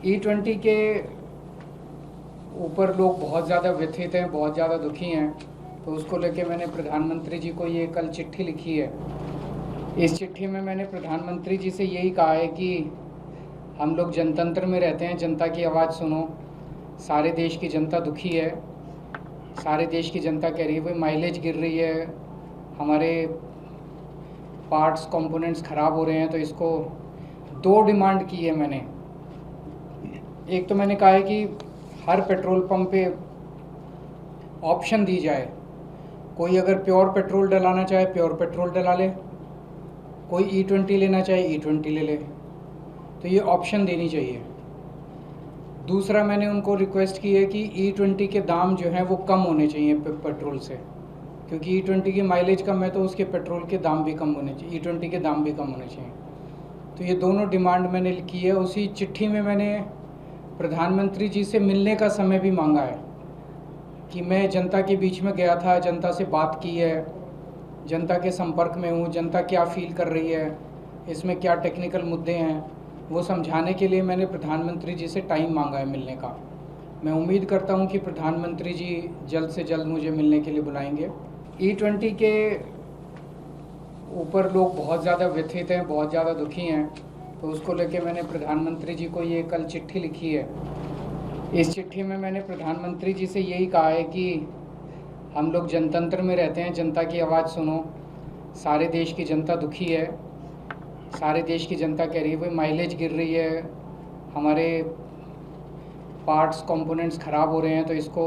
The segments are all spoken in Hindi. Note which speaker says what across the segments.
Speaker 1: E20 के ऊपर लोग बहुत ज़्यादा व्यथित हैं, बहुत ज़्यादा दुखी हैं। तो उसको लेके मैंने प्रधानमंत्री जी को ये कल चिट्ठी लिखी है। इस चिट्ठी में मैंने प्रधानमंत्री जी से यही कहा है कि हम लोग जनतंत्र में रहते हैं, जनता की आवाज़ सुनो। सारे देश की जनता दुखी है, सारे देश की जनता कह रही है भाई माइलेज गिर रही है, हमारे पार्ट्स कंपोनेंट्स ख़राब हो रहे हैं। तो इसको दो डिमांड की है मैंने। एक तो मैंने कहा है कि हर पेट्रोल पंप पे ऑप्शन दी जाए, कोई अगर प्योर पेट्रोल डलाना चाहे प्योर पेट्रोल डला ले, कोई E20 लेना चाहे E20 ले ले, तो ये ऑप्शन देनी चाहिए। दूसरा मैंने उनको रिक्वेस्ट की है कि E20 के दाम जो हैं वो कम होने चाहिए पेट्रोल से, क्योंकि E20 की माइलेज कम है तो उसके पेट्रोल के दाम भी कम होने चाहिए, E20 के दाम भी कम होने चाहिए। तो ये दोनों डिमांड मैंने की है। उसी चिट्ठी में मैंने प्रधानमंत्री जी से मिलने का समय भी मांगा है कि मैं जनता के बीच में गया था, जनता से बात की है, जनता के संपर्क में हूँ, जनता क्या फील कर रही है, इसमें क्या टेक्निकल मुद्दे हैं, वो समझाने के लिए मैंने प्रधानमंत्री जी से टाइम मांगा है मिलने का। मैं उम्मीद करता हूँ कि प्रधानमंत्री जी जल्द से जल्द मुझे मिलने के लिए बुलाएंगे। E20 के ऊपर लोग बहुत ज़्यादा व्यथित हैं, बहुत ज़्यादा दुखी हैं। तो उसको लेके मैंने प्रधानमंत्री जी को ये कल चिट्ठी लिखी है। इस चिट्ठी में मैंने प्रधानमंत्री जी से यही कहा है कि हम लोग जनतंत्र में रहते हैं, जनता की आवाज़ सुनो। सारे देश की जनता दुखी है, सारे देश की जनता कह रही है भाई माइलेज गिर रही है, हमारे पार्ट्स कंपोनेंट्स ख़राब हो रहे हैं। तो इसको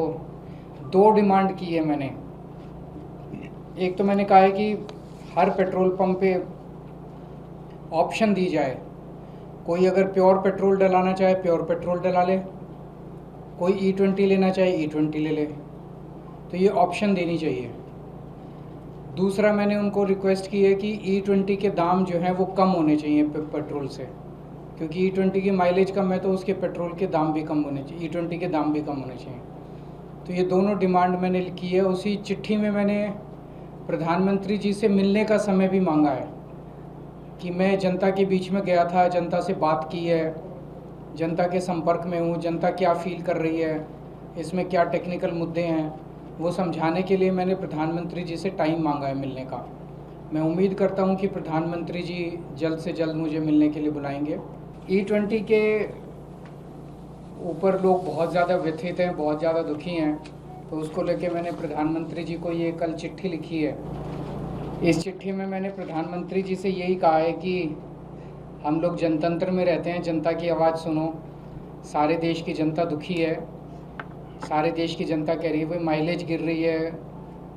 Speaker 1: दो डिमांड की है मैंने। एक तो मैंने कहा है कि हर पेट्रोल पंप पे ऑप्शन दी जाए, कोई अगर प्योर पेट्रोल डलाना चाहे प्योर पेट्रोल डला ले, कोई E20 लेना चाहे E20 ले ले, तो ये ऑप्शन देनी चाहिए। दूसरा मैंने उनको रिक्वेस्ट की है कि E20 के दाम जो हैं वो कम होने चाहिए पेट्रोल से, क्योंकि E20 की माइलेज कम है तो उसके पेट्रोल के दाम भी कम होने चाहिए, E20 के दाम भी कम होने चाहिए। तो ये दोनों डिमांड मैंने की है। उसी चिट्ठी में मैंने प्रधानमंत्री जी से मिलने का समय भी मांगा है कि मैं जनता के बीच में गया था, जनता से बात की है, जनता के संपर्क में हूँ, जनता क्या फील कर रही है, इसमें क्या टेक्निकल मुद्दे हैं, वो समझाने के लिए मैंने प्रधानमंत्री जी से टाइम मांगा है मिलने का। मैं उम्मीद करता हूँ कि प्रधानमंत्री जी जल्द से जल्द मुझे मिलने के लिए बुलाएंगे। E20 के ऊपर लोग बहुत ज़्यादा व्यथित हैं, बहुत ज़्यादा दुखी हैं। तो उसको लेके मैंने प्रधानमंत्री जी को ये कल चिट्ठी लिखी है। इस चिट्ठी में मैंने प्रधानमंत्री जी से यही कहा है कि हम लोग जनतंत्र में रहते हैं, जनता की आवाज़ सुनो। सारे देश की जनता दुखी है, सारे देश की जनता कह रही है भाई माइलेज गिर रही है,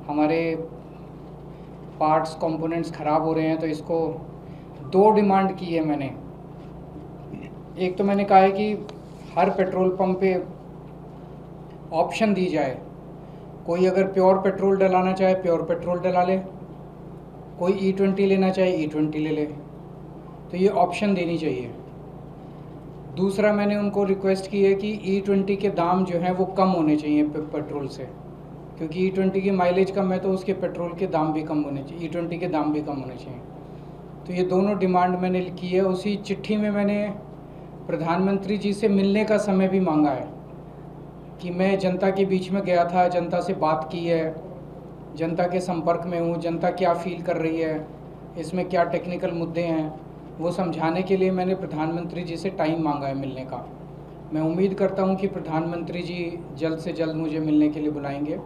Speaker 1: हमारे पार्ट्स कंपोनेंट्स ख़राब हो रहे हैं। तो इसको दो डिमांड की है मैंने। एक तो मैंने कहा है कि हर पेट्रोल पंप पे ऑप्शन दी जाए, कोई अगर प्योर पेट्रोल डलाना चाहे प्योर पेट्रोल डला ले, कोई E20 लेना चाहे E20 ले ले, तो ये ऑप्शन देनी चाहिए। दूसरा मैंने उनको रिक्वेस्ट की है कि E20 के दाम जो हैं वो कम होने चाहिए पेट्रोल से, क्योंकि E20 की माइलेज कम है तो उसके पेट्रोल के दाम भी कम होने चाहिए, E20 के दाम भी कम होने चाहिए। तो ये दोनों डिमांड मैंने की है। उसी चिट्ठी में मैंने प्रधानमंत्री जी से मिलने का समय भी मांगा है कि मैं जनता के बीच में गया था, जनता से बात की है, जनता के संपर्क में हूँ, जनता क्या फील कर रही है, इसमें क्या टेक्निकल मुद्दे हैं, वो समझाने के लिए मैंने प्रधानमंत्री जी से टाइम मांगा है मिलने का। मैं उम्मीद करता हूँ कि प्रधानमंत्री जी जल्द से जल्द मुझे मिलने के लिए बुलाएंगे।